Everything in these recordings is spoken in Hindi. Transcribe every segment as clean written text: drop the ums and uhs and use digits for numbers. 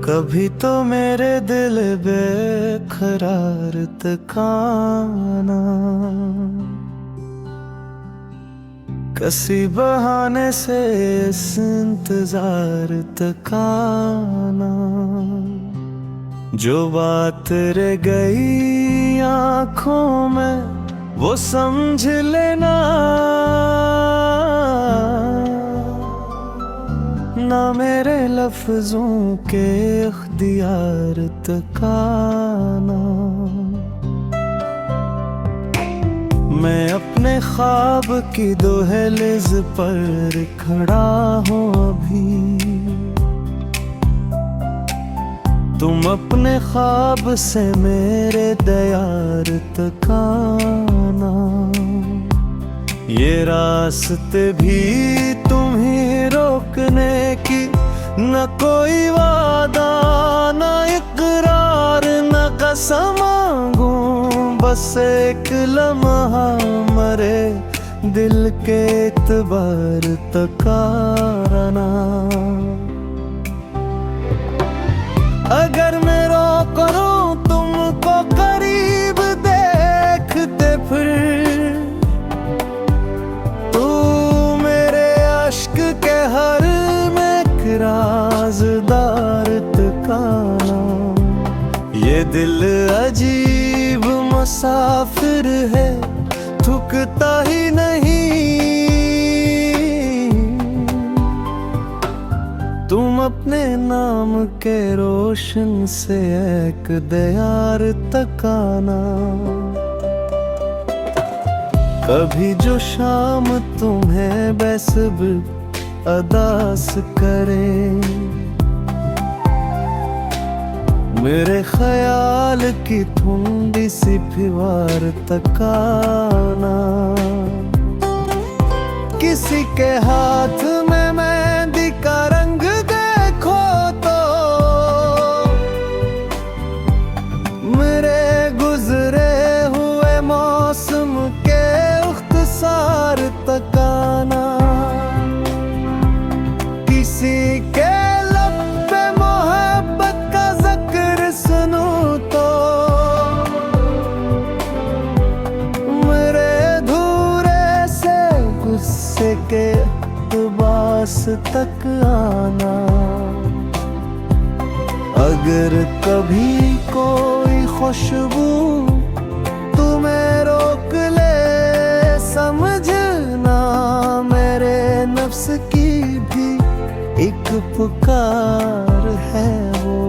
कभी तो मेरे दिल बेकरार तकाना, किसी बहाने से इस इंतजार तकाना। जो बात रह गई आँखों में वो समझ लेना, ना मेरे लफ्जों के इख्तियार तकाना। मैं अपने ख्वाब की दहलीज पर खड़ा हूँ अभी, तुम अपने ख्वाब से मेरे दयार तकाना। ये रास्ते भी तुम ही रोकने की, न कोई वादा न इकरार न कसम मांगूं, बस एक लम्हा मरे दिल के इतबार तकाना। अगर मैं रोकूं तुमको करीब देखते फिर, तू मेरे अश्क के हर में राज़दार तकाना। ये दिल अजीब मुसाफिर है, थकता ही नहीं। तुम अपने नाम के रोशन से एक दयार तकाना। कभी जो शाम तुम्हें बेसब्र अदास करे, मेरे ख्याल की ठंडी सी फिवार तकाना। किसी के हाथ में मेहंदी का रंग देखो तो, मेरे गुजरे हुए मौसम के इख्तिसार तकाना। किसी के लब पे मोहब्बत का जिक्र सुनूं तो, मेरे धूरे से गुस्से के लिबास तक आना। अगर कभी कोई खुशबू तुम्हें रोक ले, समझना मेरे नफ्स की भी एक पुकार है वो।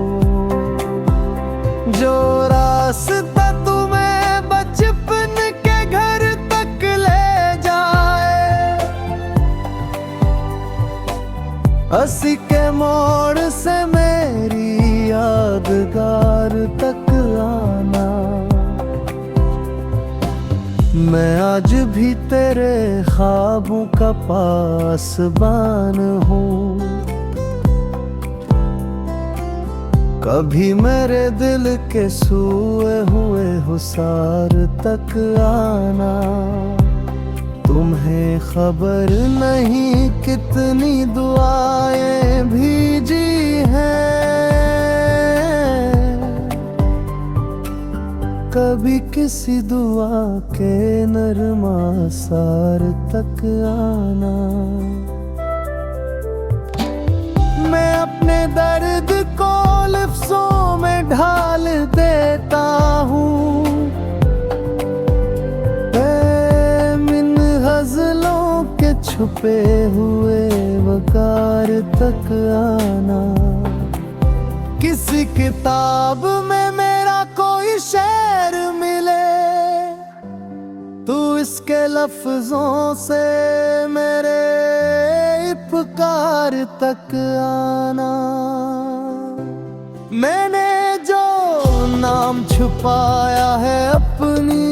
जो रास्ता तुम्हें बचपन के घर तक ले जाए, हंसी के मोड़ से मेरी यादगार तक आना। मैं आज भी तेरे ख्वाबों का पासबान हूँ, कभी मेरे दिल के सोए हुए हुसार तक आना। तुम्हें खबर नहीं कितनी दुआएं भीजी हैं, कभी किसी दुआ के नरम आसार तक आना। मैं अपने दर्द को लफ्ज़ों में ढाल देता हूँ, मिन गज़लों के छुपे हुए वकार तक आना। किसी किताब में मेरा कोई शेर मिले, तू इसके लफ्ज़ों से मेरे इफ़्तिकार तक आना। मैंने जो नाम छुपाया है अपनी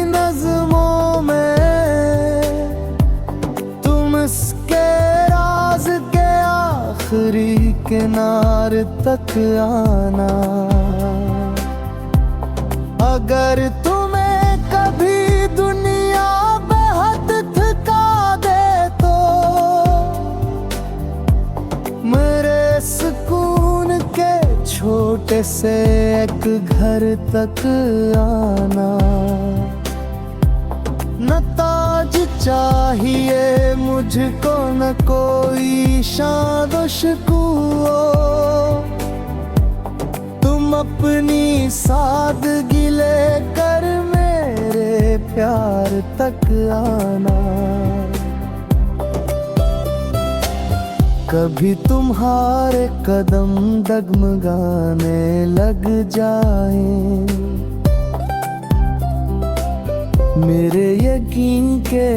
नज़्मों में, तुम इसके राज के आखिरी किनार तक आना। अगर तुम्हें कभी दुनिया बेहद थका दे तो, मेरे सुकून के छोटे से एक घर तक आना। न ताज चाहिए मुझको न कोई शान शुकूओ, तुम अपनी सादगी लेकर मेरे प्यार तक आना। कभी तुम्हारे कदम डगमगाने लग जाएं, मेरे यकीन के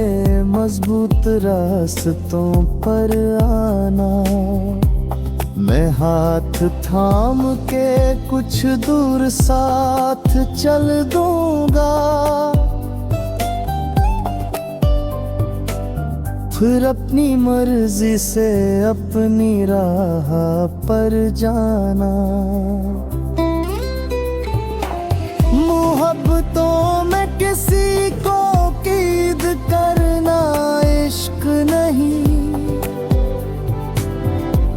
मजबूत रास्तों पर आना। मैं हाथ थाम के कुछ दूर साथ चल दूंगा, फिर अपनी मर्जी से अपनी राह पर जाना। मोहब्बतों में किसी को कीद करना इश्क नहीं,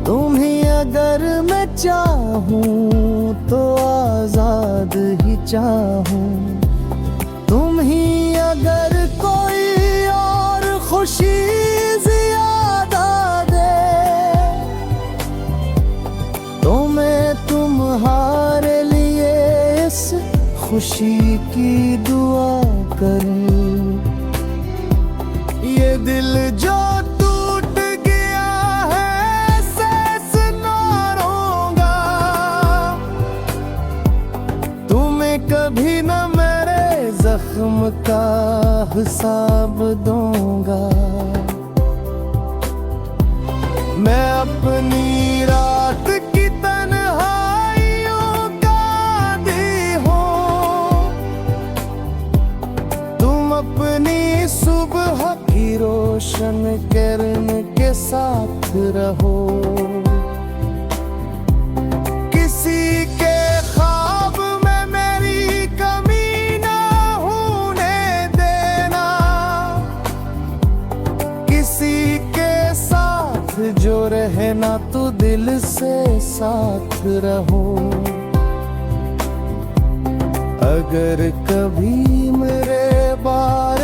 तुम्हें अगर मैं चाहूं तो आजाद ही चाहूं, तुम ही अगर कोई और खुशी ज्यादा दे तो मैं तुम्हारे लिए इस खुशी की दुआ करूं। ये दिल जो टूट गया है सहस ना रोऊंगा, तुम्हें कभी न मेरे जख्म का हिसाब दूंगा। मैं अपनी रात की तन्हाइयों का आदी हूँ, तुम अपनी सुबह की रोशन किरण के साथ रहो। किसी के ख्वाब में मेरी कमी ना होने देना, किसी के साथ जो रहना तो दिल से साथ रहो। अगर कभी मेरे बारे